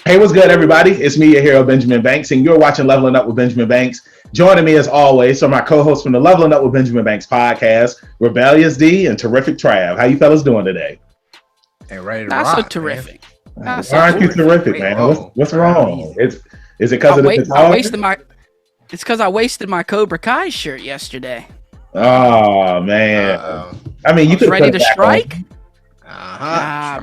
Hey, what's good, everybody? It's me, your hero, Benjamin Banks, and you're watching Leveling Up with Benjamin Banks. Joining me, as always, are my co-hosts from the Leveling Up with Benjamin Banks podcast, Rebellious D and Terrific Trav. How you fellas doing today? Hey, ready to Not rock, so terrific. Why aren't you terrific, man? What's wrong? Is it because of the guitar? It's because I wasted my Cobra Kai shirt yesterday. Oh man! I mean, you was ready to strike. I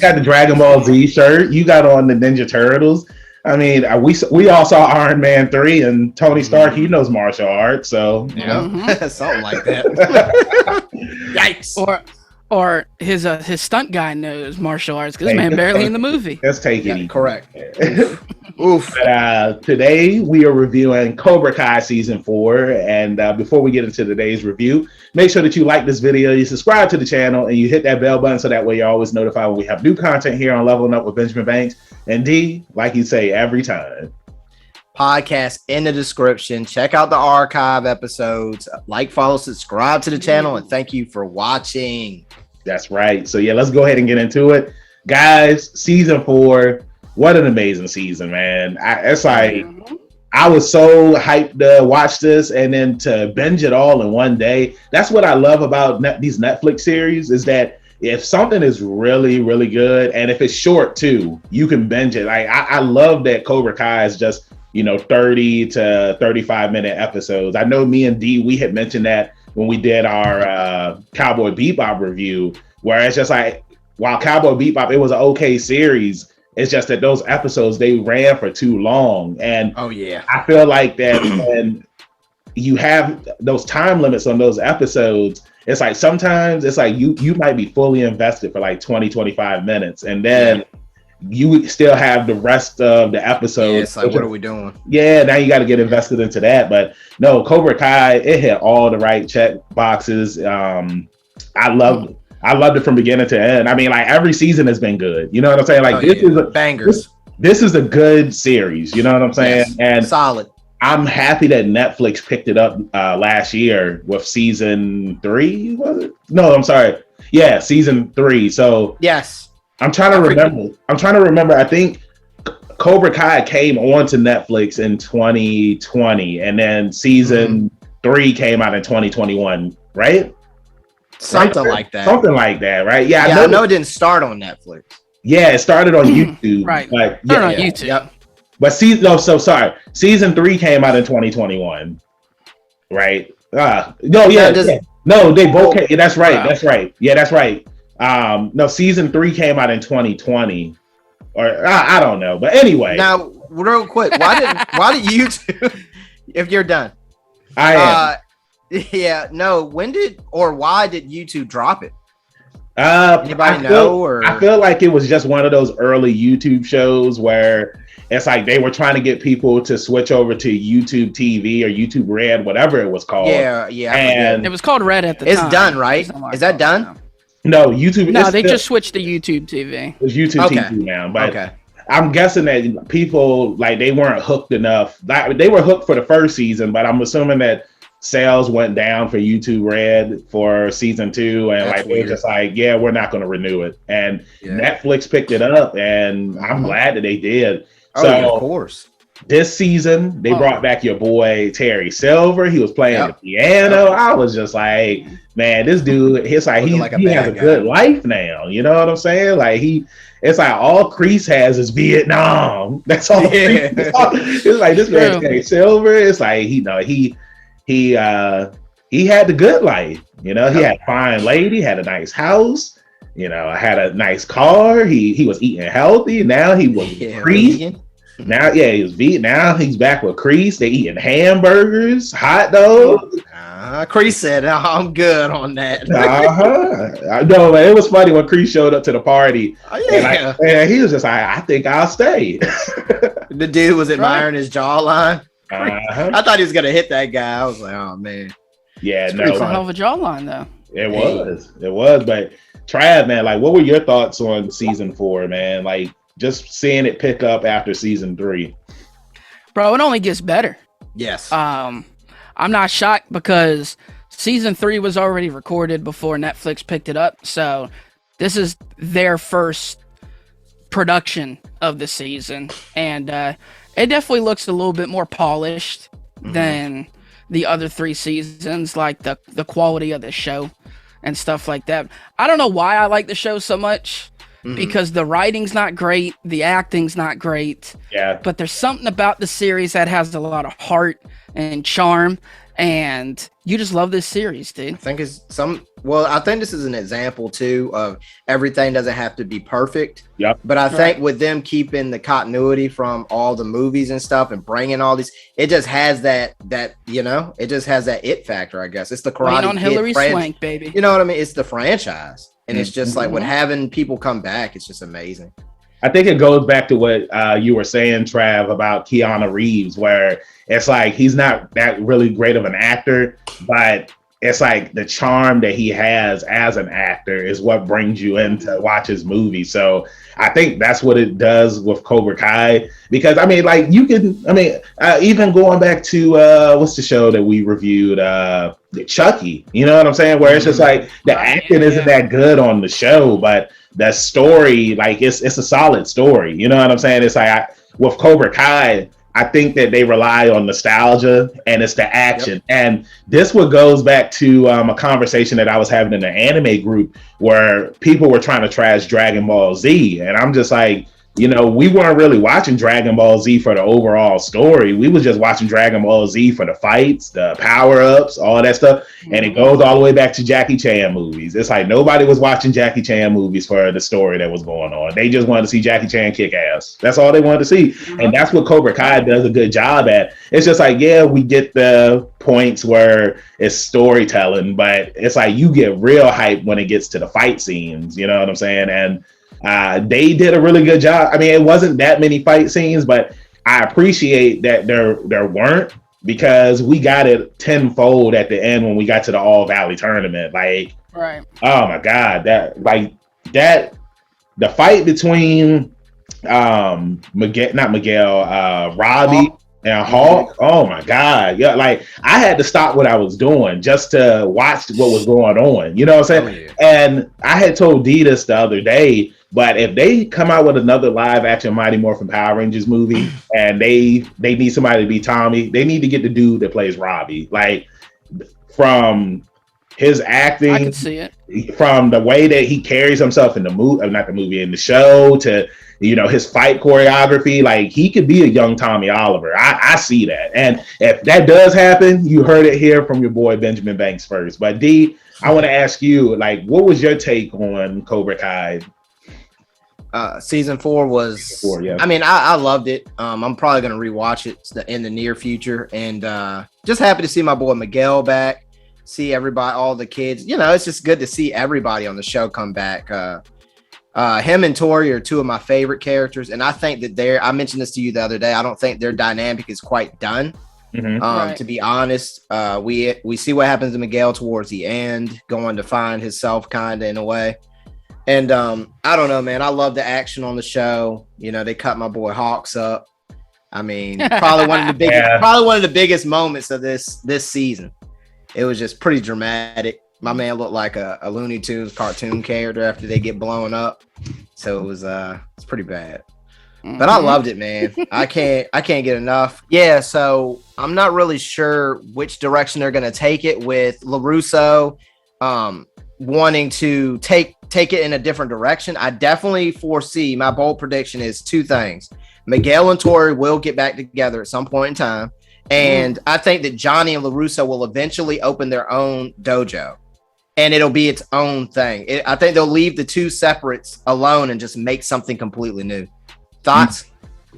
got the Dragon Ball Z shirt. You got on the Ninja Turtles. I mean, we all saw Iron Man 3 and Tony Stark. He knows martial arts, so you know something like that. Yikes! Or his stunt guy knows martial arts because this man barely in the movie. Let's take it. Correct. Oof. But, today we are reviewing Cobra Kai season 4, and before we get into today's review, make sure that you like this video, you subscribe to the channel, and you hit that bell button so that way you're always notified when we have new content here on Leveling Up with Benjamin Banks. And D, like you say every time, podcast in the description. Check out the archive episodes. Like, follow, subscribe to the channel, and thank you for watching. That's right. So yeah, let's go ahead and get into it, guys. Season 4. What an amazing season, man. I was so hyped to watch this and then to binge it all in one day. That's what I love about these Netflix series is that if something is really, really good, and if it's short too, you can binge it. I love that Cobra Kai is just, 30 to 35 minute episodes. I know me and D, we had mentioned that when we did our Cowboy Bebop review, where it's just like, while Cowboy Bebop, it was an okay series, it's just that those episodes, they ran for too long. And I feel like that when you have those time limits on those episodes, it's like sometimes it's like you might be fully invested for like 20, 25 minutes. And then you still have the rest of the episode. Yeah, it's like, what are we doing? Yeah, now you got to get invested into that. But no, Cobra Kai, it hit all the right check boxes. I loved it from beginning to end. I mean, like every season has been good. You know what I'm saying? Like this is a bangers. This is a good series. You know what I'm saying? Yes, and solid. I'm happy that Netflix picked it up last year with season 3. Was it? No, I'm sorry. Yeah, season 3. So yes, I'm trying to remember. I think Cobra Kai came onto Netflix in 2020, and then season 3 came out in 2021. Right? Something like that. Something like that, right? Yeah, I know it didn't start on Netflix. Yeah, it started on YouTube. Right. Like, on YouTube. Yep. But season 3 came out in 2021. Right? No, they both came. That's right. Wow. That's right. Yeah, that's right. No, season 3 came out in 2020. Or I don't know. But anyway. Now, real quick, why did YouTube if you're done? I am. Yeah, no. When did or why did YouTube drop it? Anybody know? Or I feel like it was just one of those early YouTube shows where it's like they were trying to get people to switch over to YouTube TV or YouTube Red, whatever it was called. Yeah. And it was called Red at the time. It's done, right? Is that done? No, YouTube. No, they just switched to YouTube TV. It's YouTube TV now, but I'm guessing that people like they weren't hooked enough. Like, they were hooked for the first season, but I'm assuming that sales went down for YouTube Red for season 2, and That's like they were just like, yeah, we're not going to renew it. And Netflix picked it up, and I'm glad that they did. Of course. This season they brought back your boy Terry Silver. He was playing the piano. I was just like, man, this dude, he has a good life now. You know what I'm saying? Like it's like all Kreese has is Vietnam. That's all. Yeah. It's like this man Terry Silver. It's like he had the good life. You know, he had a fine lady, had a nice house. You know, had a nice car. He was eating healthy. Now he was Kreese. Now, he was vegan. Now he's back with Kreese. They eating hamburgers, hot dogs. Kreese said, "I'm good on that." No, man, it was funny when Kreese showed up to the party. And he was just like, "I think I'll stay." The dude was admiring his jawline. I thought he was gonna hit that guy. I was like, "Oh man." Yeah, it's a hell of a jawline, though. It was. But Trav, man, like, what were your thoughts on season 4, man? Like, just seeing it pick up after season 3. Bro, it only gets better. Yes. I'm not shocked because season 3 was already recorded before Netflix picked it up. So this is their first production of the season, and it definitely looks a little bit more polished than the other 3 seasons, like the quality of the show and stuff like that. I don't know why I like the show so much, because the writing's not great, the acting's not great, but there's something about the series that has a lot of heart and charm, and you just love this series, dude. I think I think this is an example too of everything doesn't have to be perfect. Yep. But I think with them keeping the continuity from all the movies and stuff and bringing all these, it just has that it just has that it factor, I guess. It's the Karate Lean on Kid Hilary Swank, baby. You know what I mean? It's the franchise. And it's just like with having people come back, it's just amazing. I think it goes back to what you were saying, Trav, about Keanu Reeves, where it's like he's not that really great of an actor, but it's like the charm that he has as an actor is what brings you in to watch his movie. So I think that's what it does with Cobra Kai, because I mean, like even going back to what's the show that we reviewed, Chucky, you know what I'm saying? Where it's just like the acting isn't that good on the show, but the story, like it's a solid story. You know what I'm saying? It's like with Cobra Kai, I think that they rely on nostalgia and it's the action. And this one goes back to a conversation that I was having in the anime group where people were trying to trash Dragon Ball Z. And I'm just like, we weren't really watching Dragon Ball Z for the overall story. We was just watching Dragon Ball Z for the fights, the power-ups, all that stuff. And it goes all the way back to Jackie Chan movies. It's like nobody was watching Jackie Chan movies for the story that was going on. They just wanted to see Jackie Chan kick ass. That's all they wanted to see. And that's what Cobra Kai does a good job at. It's just like, we get the points where it's storytelling, but it's like you get real hype when it gets to the fight scenes. You know what I'm saying? And they did a really good job. I mean, it wasn't that many fight scenes, but I appreciate that there weren't, because we got it tenfold at the end when we got to the All Valley tournament. Like, oh my God, the fight between Robbie and Hawk. Oh my God. Yeah, like I had to stop what I was doing just to watch what was going on. You know what I'm saying? And I had told Dee this the other day, but if they come out with another live action Mighty Morphin Power Rangers movie and they need somebody to be Tommy, they need to get the dude that plays Robbie. Like, from his acting, I can see it. From the way that he carries himself in the movie, not the movie, in the show, to his fight choreography, like he could be a young Tommy Oliver. I see that. And if that does happen, you heard it here from your boy Benjamin Banks first. But D, I want to ask you, like, what was your take on Cobra Kai? Season 4 was, I mean, I loved it. I'm probably going to rewatch it in the near future. And just happy to see my boy Miguel back, see everybody, all the kids. It's just good to see everybody on the show come back. Him and Tori are 2 of my favorite characters. And I think that I mentioned this to you the other day, I don't think their dynamic is quite done. To be honest, we see what happens to Miguel towards the end, going to find himself kind of in a way. And I don't know, man. I love the action on the show. They cut my boy Hawks up. I mean, probably one of the biggest moments of this season. It was just pretty dramatic. My man looked like a Looney Tunes cartoon character after they get blown up. So it was it's pretty bad. But I loved it, man. I can't get enough. Yeah, so I'm not really sure which direction they're gonna take it with LaRusso wanting to take it in a different direction. I definitely foresee, my bold prediction is 2 things. Miguel and Tori will get back together at some point in time. And I think that Johnny and LaRusso will eventually open their own dojo. And it'll be its own thing. I think they'll leave the 2 separates alone and just make something completely new. Thoughts?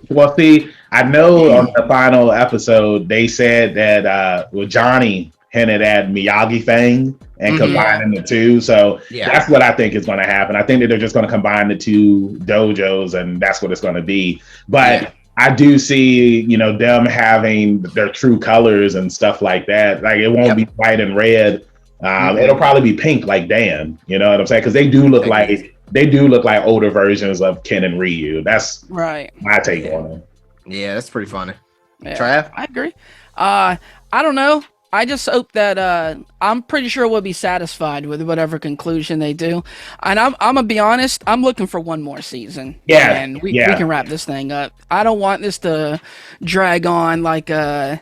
Well, see, I know on the final episode, they said that Johnny hinted at Miyagi thing and combining the 2. So that's what I think is going to happen. I think that they're just going to combine the 2 dojos, and that's what it's going to be. But I do see, them having their true colors and stuff like that. Like, it won't be white and red. It'll probably be pink, like Dan. You know what I'm saying? Because they do look like older versions of Ken and Ryu. That's my take on them. Yeah, that's pretty funny. Yeah, Trav? I agree. I don't know. I just hope that I'm pretty sure we'll be satisfied with whatever conclusion they do. And I'm gonna be honest, I'm looking for one more season. Yeah. And we can wrap this thing up. I don't want this to drag on like a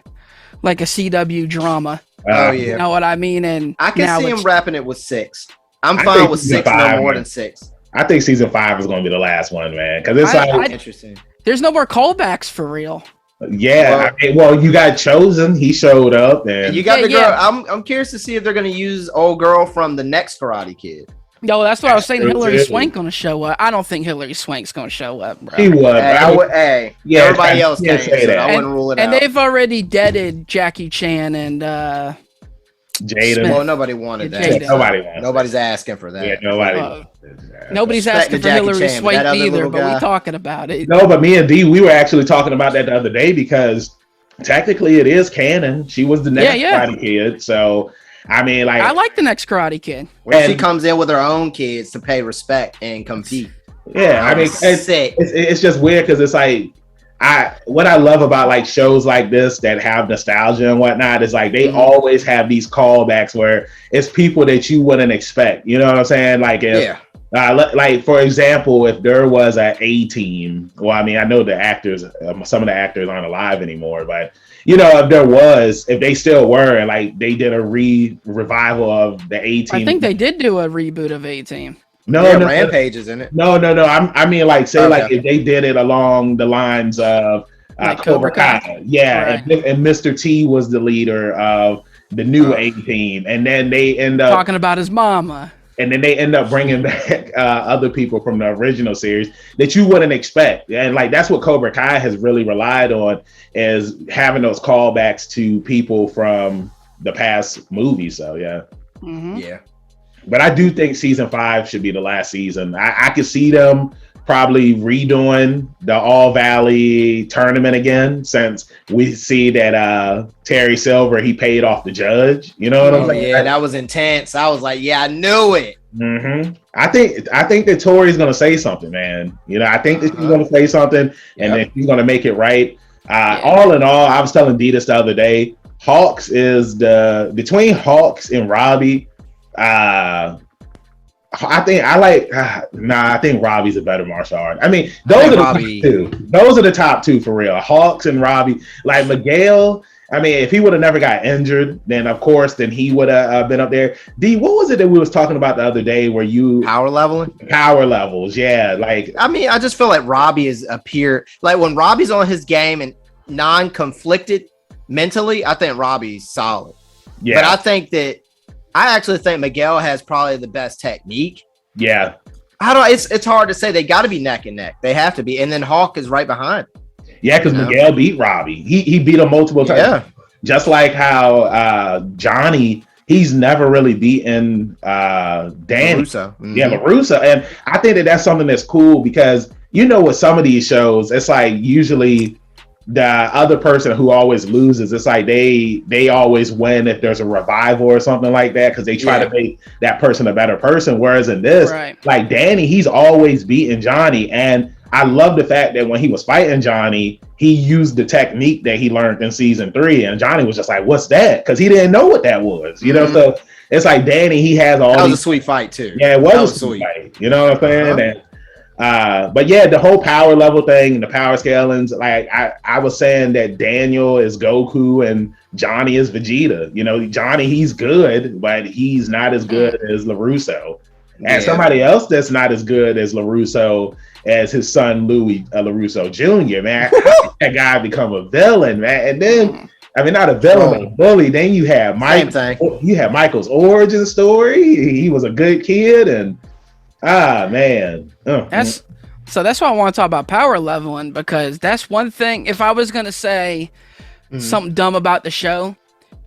CW drama. Oh yeah. You know what I mean? And I can see him wrapping it with 6. I'm fine with 6, no more than 6. I think season 5 is going to be the last one, man. Because it's interesting. There's no more callbacks for real. Yeah, well, you got Chosen. He showed up, and you got the girl. Yeah. I'm curious to see if they're going to use old girl from the next Karate Kid. No, that's what I was saying. Hilary Swank going to show up. I don't think Hilary Swank's going to show up, bro. He would. Everybody else can't say that. I wouldn't rule it out. And they've already deaded Jackie Chan and Jaden. Well, nobody wanted that. Nobody's asking for that. Yeah, nobody. Nobody's asking for Hilary Swank either, but we're talking about it. No, but me and D, we were actually talking about that the other day because technically it is canon. She was the next Karate Kid, so I mean, like, I like the next Karate Kid. Where she comes in with her own kids to pay respect and compete. Yeah, I mean, it's just weird because it's like what I love about like shows like this that have nostalgia and whatnot is like they always have these callbacks where it's people that you wouldn't expect. You know what I'm saying? Like like for example, if there was an A-Team, well, I mean, I know the actors, some of the actors aren't alive anymore, but you know, if they still were, and like they did a revival of the A-Team. I think they did do a reboot of A-Team. No, Rampage is in it. No. I mean, like, say, like, if they did it along the lines of like Cobra Kai. Yeah, right. and Mr. T was the leader of the new A-Team, and then they end up talking about his mama. And then they end up bringing back other people from the original series that you wouldn't expect. And like, that's what Cobra Kai has really relied on, is having those callbacks to people from the past movies. So, yeah. Mm-hmm. Yeah. But I do think season 5 should be the last season. I could see them probably redoing the All Valley tournament again, since we see that Terry Silver, he paid off the judge. You know what I'm saying? Yeah, that was intense. I was like, yeah, I knew it. Mm-hmm. I think that Tori's gonna say something, man. You know, I think that she's gonna say something, and then she's gonna make it right. All in all, I was telling Dee this the other day. Hawks is between Hawks and Robbie. I think Robbie's a better martial art. I mean, those are the top two. Those are the top two for real. Hawks and Robbie. Like Miguel, I mean, if he would have never got injured, then of course, then he would have been up there. D, what was it that we was talking about the other day where you power levels? Yeah. Like, I mean, I just feel like Robbie is like when Robbie's on his game and non-conflicted mentally, I think Robbie's solid. Yeah. But I actually think Miguel has probably the best technique. Yeah. It's hard to say. They got to be neck and neck. They have to be. And then Hawk is right behind. Yeah, because Miguel beat Robbie. He beat him multiple times. Yeah. Just like how Johnny, he's never really beaten Danny. LaRusso. Mm-hmm. Yeah, LaRusso. And I think that's something that's cool because, you know, with some of these shows, it's like usually the other person who always loses, it's like they always win if there's a revival or something like that, because they try to make that person a better person. Whereas in this, like Danny, he's always beating Johnny. And I love the fact that when he was fighting Johnny, he used the technique that he learned in season 3, and Johnny was just like, what's that? Because he didn't know what that was, you know. So it's like Danny, he has all that was a sweet fight too. Yeah, it was a sweet fight, you know what I'm saying? And but yeah, the whole power level thing and the power scalings, like I was saying that Daniel is Goku and Johnny is Vegeta. You know, Johnny, he's good, but he's not as good as LaRusso. And somebody else that's not as good as LaRusso as his son Louis LaRusso Jr., man. That guy become a villain, man. And then, I mean, not a villain, but a bully. Then you have you have Michael's origin story. He was a good kid, and man. That's why I want to talk about power leveling, because that's one thing. If I was going to say something dumb about the show,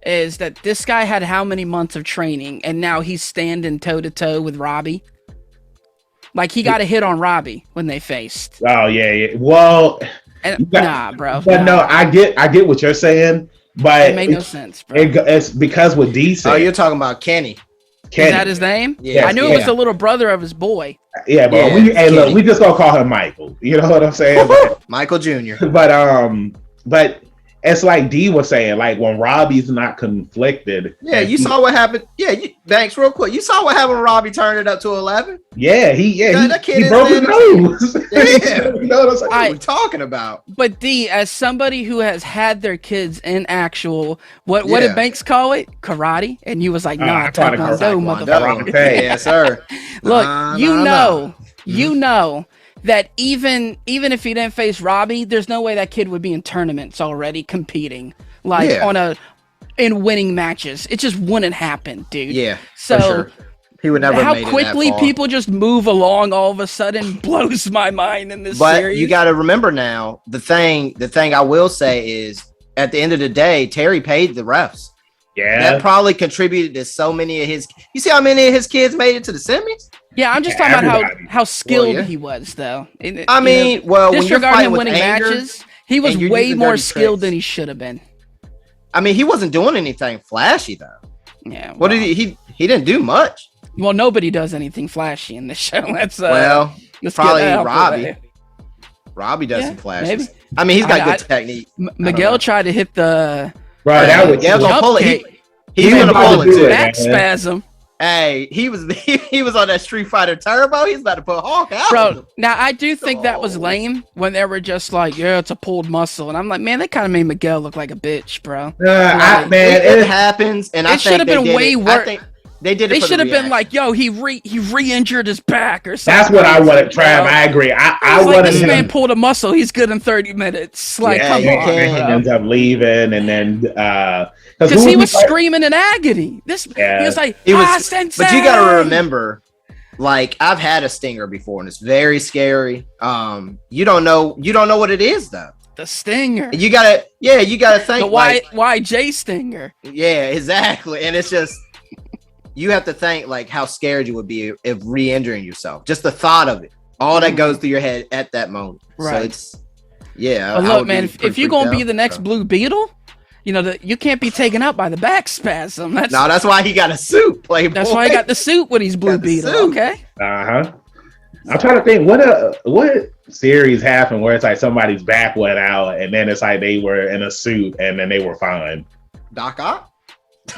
is that this guy had how many months of training, and now he's standing toe to toe with Robbie. Like, he got a hit on Robbie when they faced. Oh yeah. Well, bro. But no, I get what you're saying, but it made no sense, bro. It's because what D said. Oh, you're talking about Kenny. Is that his name? Yeah, I knew it was the little brother of his boy. Yeah, but we just gonna call him Michael. You know what I'm saying? Michael Jr. But it's like D was saying, like when Robbie's not conflicted. Yeah, you saw what happened. Yeah, Banks, real quick. You saw what happened when Robbie turned it up to 11. Yeah, he broke his nose. Yeah, you know what I'm saying? Talking about. But D, as somebody who has had their kids in actual, what did Banks call it? Karate, and you was like, nah, Taekwondo, motherfucker. Yes, sir. Look, you know that even if he didn't face Robbie, there's no way that kid would be in tournaments already competing in winning matches. It just wouldn't happen, dude. Yeah. So sure. He would never. How quickly people just move along all of a sudden blows my mind in this series. But you got to remember now, the thing I will say is, at the end of the day, Terry paid the refs. Yeah, that probably contributed to so many of his. You see how many of his kids made it to the semis? Yeah, I'm just talking about how skilled he was, though. I mean, when you're fighting with winning matches, he was way more skilled than he should have been. I mean, he wasn't doing anything flashy though. Yeah. What did he didn't do much. Well, nobody does anything flashy in this show. That's probably Robbie. Robbie does some flashes. Maybe. I mean, he's got good technique. Miguel tried to hit the. Right, that was gonna pull it. He's gonna pull it too. Back spasm. Hey, he was on that Street Fighter Turbo. He's about to put Hawk out. Bro, now I do think that was lame when they were just like, yeah, it's a pulled muscle. And I'm like, man, they kind of made Miguel look like a bitch, bro. It happens. And it should have been way worse. They did it. They should have been like, yo, he re-injured his back or something. That's what I wanted, Trav. I agree. I wanted this man pulled a muscle. He's good in 30 minutes. Like, come on. He ends up leaving, and then because he was screaming in agony. He was like, sensei. But you got to remember, like, I've had a stinger before, and it's very scary. You don't know what it is though. The stinger. You gotta think the YJ stinger. Yeah, exactly. And it's just. You have to think like how scared you would be if re-injuring yourself. Just the thought of it, all that goes through your head at that moment. Right. So But look, man, if you're gonna be the next Blue Beetle, you can't be taken out by the back spasm. That's why he got a suit, Playboy. That's why he got the suit when he's Blue Beetle. Okay. I'm trying to think what series happened where it's like somebody's back went out and then it's like they were in a suit and then they were fine. Doc Ock.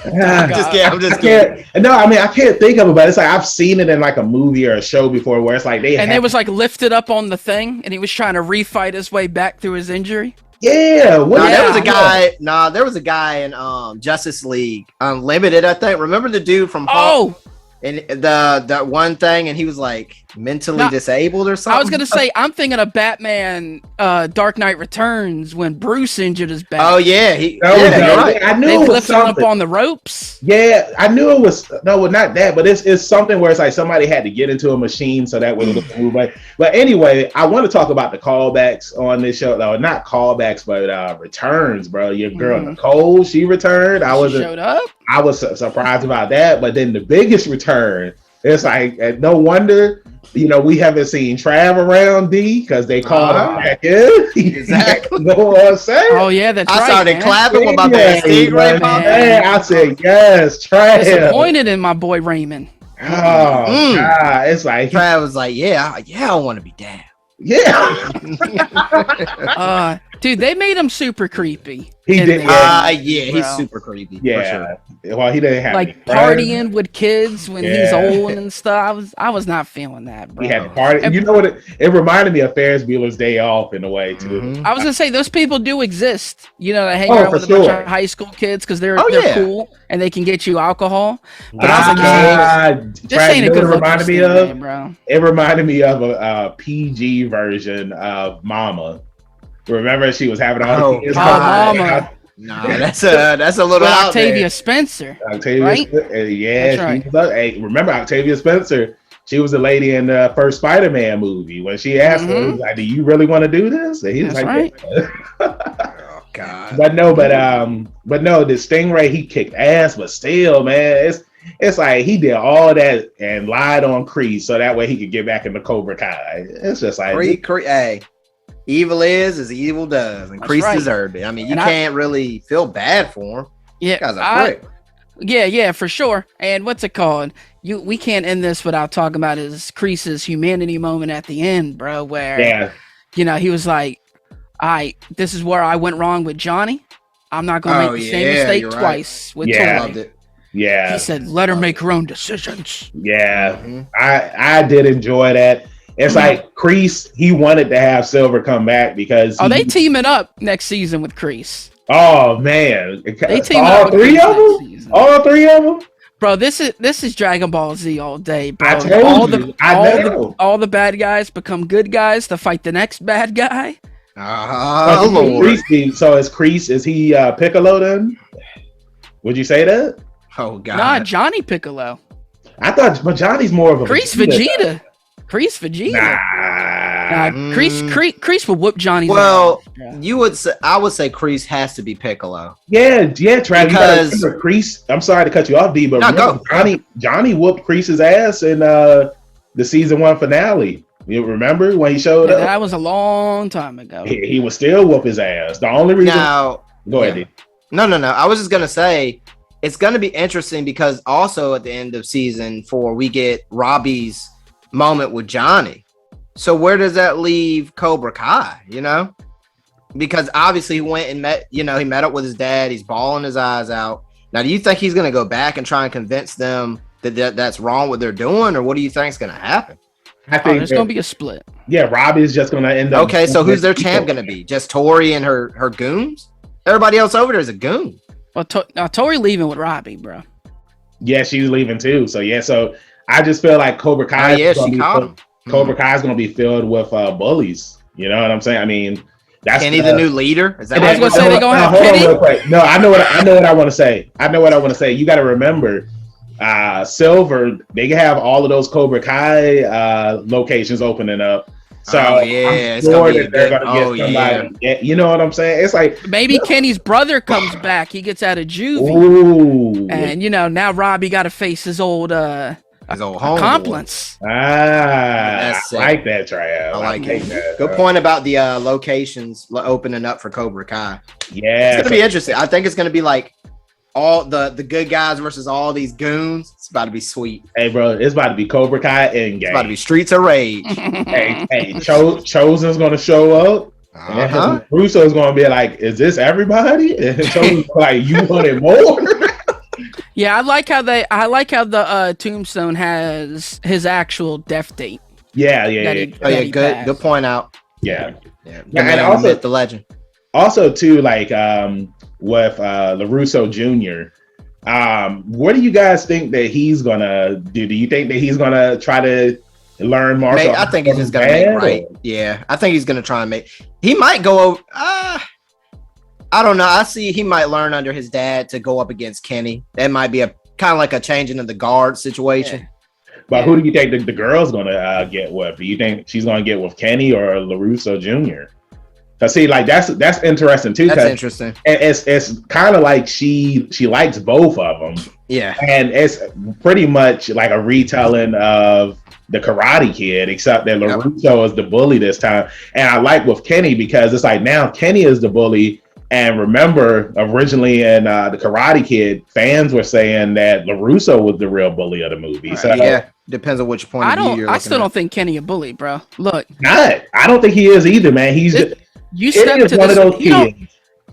I'm just kidding. No, I mean I can't think of it, but it's like I've seen it in like a movie or a show before where it's like they was like lifted up on the thing and he was trying to refight his way back through his injury. Yeah, there was a guy in Justice League Unlimited, I think. Remember the dude from Hulk? And that one thing, and he was like mentally disabled or something. I was gonna say, I'm thinking of Batman, Dark Knight Returns when Bruce injured his back. Oh yeah, right. I knew they it was lifted him up on the ropes. Yeah, I knew it was not that, but it's something where it's like somebody had to get into a machine so that way it would move. But anyway, I want to talk about the callbacks on this show. No, not callbacks, but returns, bro. Your girl Nicole, she returned. She showed up. I was surprised about that, but then the biggest return, it's like no wonder, we haven't seen Trav around D because they called him back in. Exactly. Oh yeah, that's right. I started clapping about that Stingray. I said yes, Trav. Disappointed in my boy Raymond. Oh God, it's like Trav was like, yeah, I want to be down. Yeah. Dude, they made him super creepy. He did. He's super creepy. Yeah. Well, he didn't have like partying with kids when he's old and stuff. I was not feeling that, bro. He had to party. You know what? It reminded me of Ferris Bueller's Day Off in a way too. Mm-hmm. I was gonna say those people do exist. They hang out with a bunch of high school kids because they're cool and they can get you alcohol. But I was like, this ain't a good reminded me of, bro. It reminded me of a PG version of Mama. Remember, she was having all the kids. Mama. No, that's a little out Octavia there. Spencer. Right? Remember Octavia Spencer? She was the lady in the first Spider-Man movie. When she asked him, like, "Do you really want to do this?" And he was like, "Oh God." But no, the Stingray, he kicked ass, but still, man, it's like he did all that and lied on Kreese so that way he could get back into Cobra Kai. It's just like hey. Evil is as evil does, and Kreese deserved it. I mean, you can't really feel bad for him. Yeah, yeah, for sure. And what's it called? We can't end this without talking about his Kreese's humanity moment at the end, bro. Where he was like, "This is where I went wrong with Johnny." I'm not going to make the same mistake twice with Tori. I loved it. Yeah. He said, let her make her own decisions. Yeah. Mm-hmm. I did enjoy that. It's like Kreese, he wanted to have Silver come back because they teaming up next season with Kreese. Oh man. They team all three of them? All three of them? Bro, this is Dragon Ball Z all day, bro. I told you. All the bad guys become good guys to fight the next bad guy. Kreese, so is Kreese, is he Piccolo then? Would you say that? Oh god. Nah, Johnny Piccolo. I thought, but Johnny's more of a Kreese Vegeta. Kreese Vegeta. Nah, Kreese would whoop Johnny's ass. You would say, I would say Kreese has to be Piccolo. Yeah, Trav. Because Kreese, I'm sorry to cut you off, D, but Johnny whooped Kreese's ass in the season 1 finale. You remember when he showed up? That was a long time ago. He would still whoop his ass. The only reason. Now, go ahead, D. No. I was just gonna say it's gonna be interesting because also at the end of season 4 we get Robbie's moment with Johnny. So where does that leave Cobra Kai? You know, because obviously he went and met. You know, he met up with his dad. He's bawling his eyes out. Now, do you think he's gonna go back and try and convince them that that's wrong what they're doing, or what do you think is gonna happen? I think there's gonna be a split. Yeah, Robbie's just gonna end up. Okay, so who's their champ gonna be? Just Tori and her goons? Everybody else over there is a goon. Well, Tori leaving with Robbie, bro. Yeah, she's leaving too. So I just feel like Cobra Kai. Cobra Kai is gonna be filled with bullies. You know what I'm saying? I mean, that's Kenny the new leader. Is that I was gonna say they're gonna have Kenny? No, I know what I want to say. You got to remember. Silver, they have all of those Cobra Kai locations opening up. So I'm sure that they're gonna get somebody. Yeah. You know what I'm saying? It's like maybe Kenny's brother comes back. He gets out of juvie, and now Robbie got to face his old accomplice. I like that, Trav. I like it. Good point about the locations opening up for Cobra Kai. Yeah, it's gonna be interesting. I think it's gonna be like all the good guys versus all these goons. It's about to be sweet. Hey, bro, it's about to be Cobra Kai Endgame. It's about to be Streets of Rage. Chosen's gonna show up. Russo's gonna be like, "Is this everybody?" And Chosen's like, "You wanted more." Yeah, I like how the Tombstone has his actual death date. Yeah. Good point out. Yeah. And also the legend. Also, too, like with LaRusso Jr. What do you guys think that he's gonna do? Do you think that he's gonna try to learn martial arts? I think he's just gonna make right. Yeah, I think he's gonna try and make. He might go over. I don't know. I see he might learn under his dad to go up against Kenny. That might be a kind of like a changing of the guard situation. Yeah. But who do you think the girl's gonna get with? Do you think she's gonna get with Kenny or LaRusso Jr.? Cause see, like that's interesting too. That's interesting. It's kind of like she likes both of them. Yeah, and it's pretty much like a retelling of the Karate Kid, except that LaRusso is the bully this time. And I like with Kenny because it's like now Kenny is the bully. And remember, originally in the Karate Kid, fans were saying that LaRusso was the real bully of the movie. So depends on which point of view you're looking I still don't think Kenny a bully, bro. Look, I don't think he is either, man. You step to one of those kids,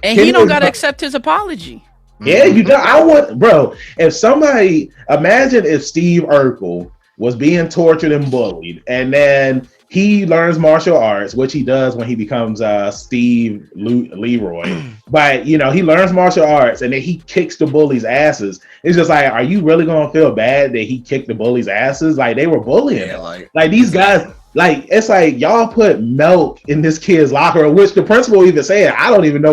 and he don't gotta accept his apology. Yeah, you don't. If somebody imagine if Steve Urkel was being tortured and bullied, and then he learns martial arts, which he does when he becomes Steve Leroy. But he learns martial arts, and then he kicks the bullies' asses. It's just like, are you really gonna feel bad that he kicked the bullies' asses? Like they were bullying him. Like these guys. Like, it's like y'all put milk in this kid's locker, which the principal even said, I don't even know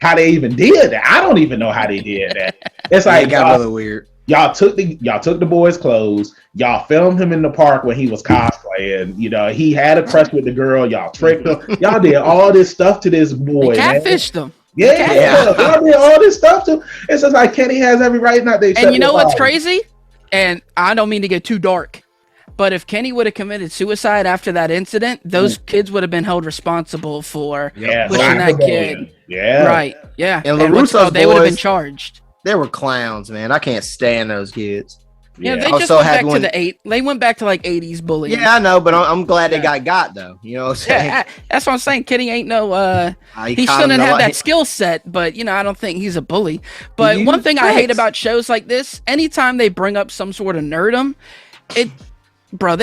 how they even did that. I don't even know how they did that. It's like, it got really weird. Y'all took the boy's clothes. Y'all filmed him in the park when he was cosplaying. He had a crush with the girl. Y'all tricked him. Y'all did all this stuff to this boy. Catfished him. Yeah. Y'all did all this stuff to him. It's just like Kenny has every right not to. And you know what's crazy? And I don't mean to get too dark, but if Kenny would have committed suicide after that incident, those kids would have been held responsible for pushing that kid. Yeah. Right. Yeah. And LaRusso's they would have been charged. They were clowns, man. I can't stand those kids. Yeah, they just went back to They went back to like 80s bullying. Yeah, I know, but I'm glad they got though. You know what I'm saying? Yeah, that's what I'm saying. Kenny ain't no. He shouldn't have that skill set, but I don't think he's a bully. But one thing I hate about shows like this, anytime they bring up some sort of nerdum, they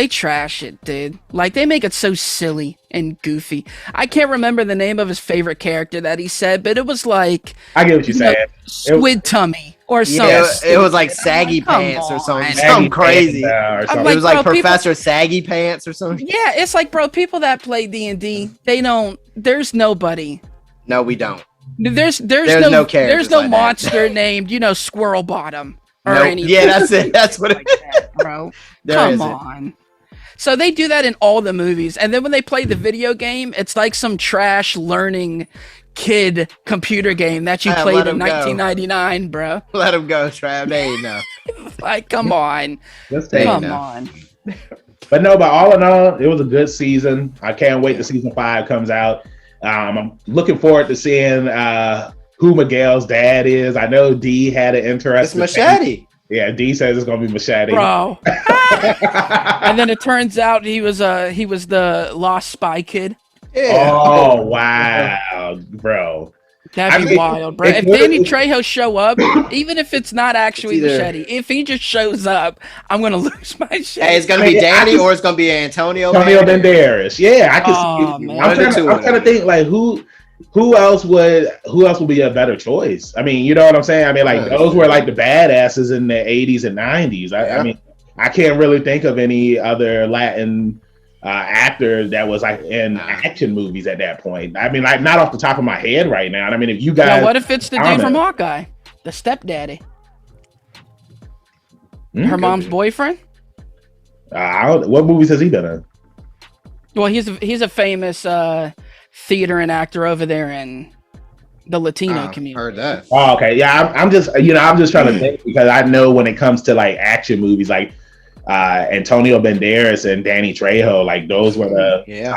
trash it, dude. Like, they make it so silly and goofy. I can't remember the name of his favorite character that he said, but it was like... I get what you're saying. Squid tummy or something. Yeah, it was like saggy pants or something. Something crazy. It was like Professor Saggy Pants or something. Yeah, it's like, bro, people that play D&D, they don't... There's nobody. No, we don't. There's no character. There's no monster named, Squirrel Bottom. Or anything. Yeah, that's it. That's what it is, bro. Come on. So they do that in all the movies, and then when they play the video game, it's like some trash learning kid computer game that you played in 1999, bro. Let him go, Trav. They ain't know. Like, come on. Come on. But no, but all in all, it was a good season. I can't wait till season 5 comes out. I'm looking forward to seeing who Miguel's dad is. I know D had an interest. It's Machete. Yeah, D says it's gonna be Machete, bro. And then it turns out he was the lost spy kid. Yeah. Oh wow, bro. That'd be wild, bro. If Danny Trejo show up, even if it's not actually Machete, if he just shows up, I'm gonna lose my shit. Hey, it's gonna be Danny or it's gonna be Antonio Banderas. Yeah, I can see. I'm trying to think like who else would be a better choice? I mean, you know what I'm saying? I mean, like those were like the badasses in the 80s and 90s. I mean, I can't really think of any other Latin actor that was like in action movies at that point. I mean, like not off the top of my head right now. I mean, if you guys, what if it's the dude from Hawkeye, the stepdaddy, her mom's boyfriend? What movies has he been in? Well, he's a famous theater and actor over there in the Latino community. Heard that. Oh, okay. Yeah, I'm just trying to think because I know when it comes to like action movies, like Antonio Banderas and Danny Trejo, like those were the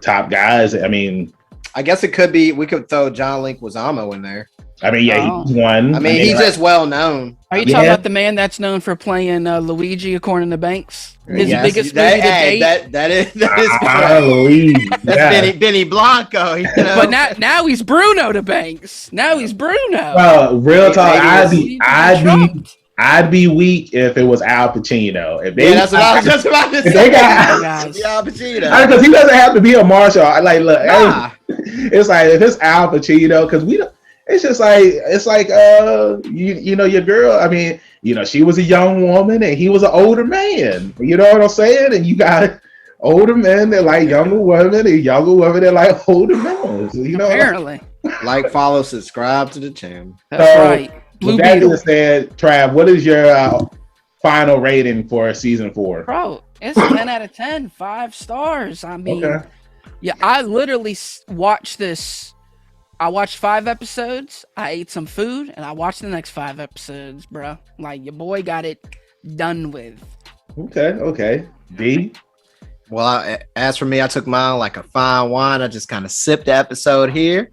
top guys. I mean, I guess it could be. We could throw John Leguizamo in there. I mean, he's one. I mean, he's just well known. Are you talking about the man that's known for playing Luigi, according to Banks? His biggest movie to date. That is Luigi. That's Benny Blanco. But now he's Bruno to Banks. Now he's Bruno. Well, real talk. I'd be weak if it was Al Pacino. That's what I was just about to say. They got Al Pacino because he doesn't have to be a martial. Like, look, it's like if it's Al Pacino, because we don't. It's just like you know your girl. I mean, she was a young woman and he was an older man. You know what I'm saying? And you got older men that like younger women and younger women that like older men. So, apparently. Like, follow, subscribe to the channel. That's right. Blue Beetle. That being said, Trav, what is your final rating for season 4? Bro, it's 10 out of 10, 5 stars. I mean, I literally watched this. I watched 5 episodes, I ate some food, and I watched the next 5 episodes, bro. Like, your boy got it done with. Okay. D? Well, as for me, I took mine like a fine wine. I just kind of sipped the episode here,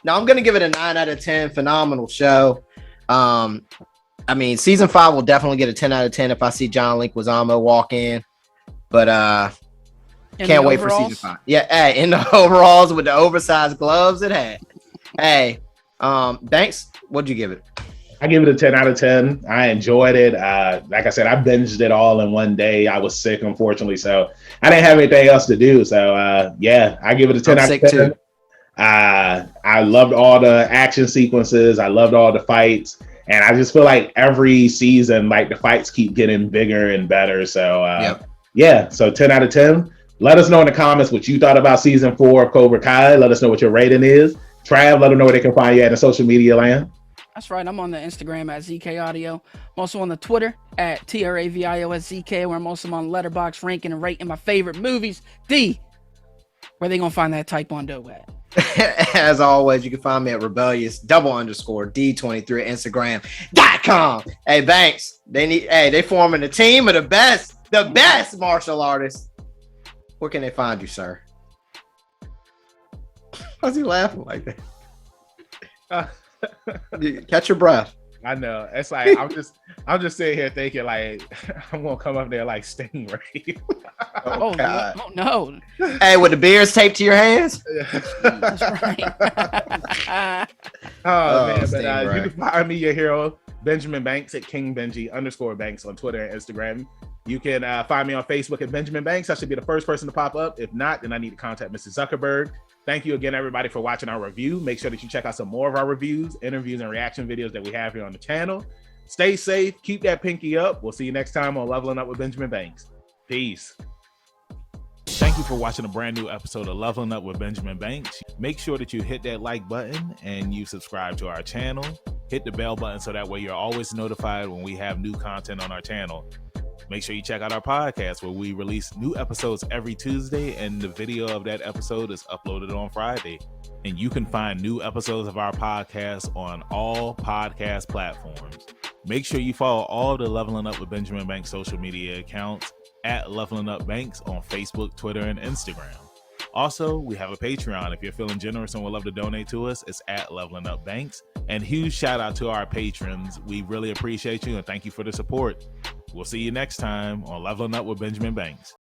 Now, I'm going to give it a 9 out of 10. Phenomenal show. I mean, season 5 will definitely get a 10 out of 10 if I see John Leguizamo walk in. But, can't wait for season 5. Yeah, hey, in the overalls with the oversized gloves it had. Hey, Banks, what'd you give it? I give it a 10 out of 10. I enjoyed it. Like I said, I binged it all in one day. I was sick, unfortunately, so I didn't have anything else to do. So, I give it a 10 out of 10. Too. I loved all the action sequences. I loved all the fights. And I just feel like every season, like the fights keep getting bigger and better. So, so 10 out of 10. Let us know in the comments what you thought about season 4 of Cobra Kai. Let us know what your rating is. Trav, let them know where they can find you at in social media land. That's right. I'm on the Instagram at ZK Audio. I'm also on the Twitter at TRAVIOSZK, where I'm also on Letterboxd ranking and rating my favorite movies. D, where they gonna find that type on dough at? As always, you can find me at rebellious_D23 at Instagram.com. Hey, Banks, they forming a team of the best martial artists. Where can they find you, sir? Why's he laughing like that? Catch your breath. I know. It's like I'm just sitting here thinking like I'm gonna come up there like Stingray. Oh no! Hey, with the beers taped to your hands. That's right. Man, but you can find me, your hero, Benjamin Banks at KingBenji_Banks on Twitter and Instagram. You can find me on Facebook at Benjamin Banks. I should be the first person to pop up. If not, then I need to contact Mr. Zuckerberg. Thank you again, everybody, for watching our review. Make sure that you check out some more of our reviews, interviews, and reaction videos that we have here on the channel. Stay safe. Keep that pinky up. We'll see you next time on Leveling Up with Benjamin Banks. Peace. Thank you for watching a brand new episode of Leveling Up with Benjamin Banks. Make sure that you hit that like button and you subscribe to our channel. Hit the bell button so that way you're always notified when we have new content on our channel. Make sure you check out our podcast where we release new episodes every Tuesday and the video of that episode is uploaded on Friday. And you can find new episodes of our podcast on all podcast platforms. Make sure you follow all the Leveling Up with Benjamin Banks social media accounts at Leveling Up Banks on Facebook, Twitter, and Instagram. Also, we have a Patreon. If you're feeling generous and would love to donate to us, it's at Leveling Up Banks. And huge shout out to our patrons. We really appreciate you and thank you for the support. We'll see you next time on Leveling Up with Benjamin Banks.